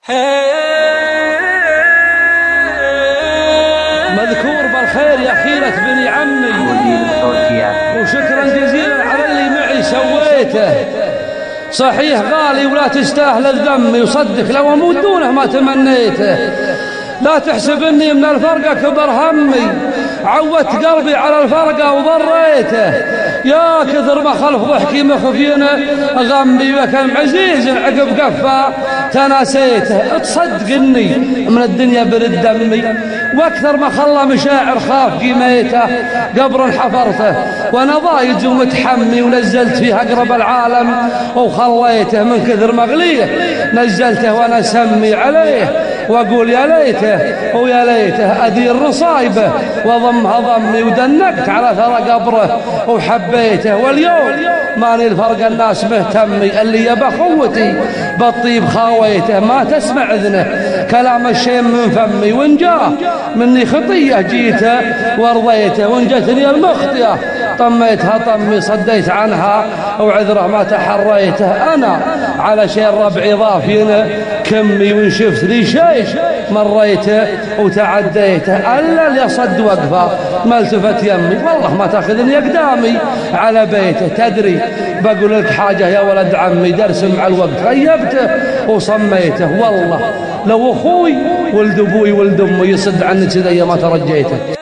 مذكور بالخير يا خيرة بني عمي، وشكرا جزيلا على اللي معي سويته. صحيح غالي ولا تستاهل الذم، يصدق لو اموت دونه ما تمنيته. لا تحسب اني من الفرقة كبر همي، عودت قلبي على الفرقة وضريته. يا كثر ما خلف ضحكي مخفين غمي، وكم عزيز عقب قفا تناسيته. تصدق اني من الدنيا برد دمي، واكثر ما خلى مشاعر خاف قيميته. قبر حفرته وانا ضايج ومتحمي، ونزلت فيه اقرب العالم وخليته. من كثر مغليه نزلته وانا سمي عليه، واقول يا ليته ويا ليته ادير رصايبه واضمها ضمي. ودنقت على ثرى قبره وحبيته، واليوم ماني الفرق الناس مهتمي. اللي يبى خوتي بالطيب خاويته، ما تسمع اذنه كلام الشيم من فمي. وان جاه مني خطيه جيته ورضيته، وان جتني المخطئه طميتها طمي. صديت عنها وعذره ما تحريته. انا على شيء ربعي ضافين كمي، وان شفت لي شيء مريته وتعديته. الا اللي صد وقفه ما التفت يمي، والله ما تاخذني اقدامي على بيته. تدري بقول لك حاجه يا ولد عمي، درس مع الوقت غيبته وصميته. والله لو اخوي ولد ابوي ولد امي يصد عني كذا ما ترجيته.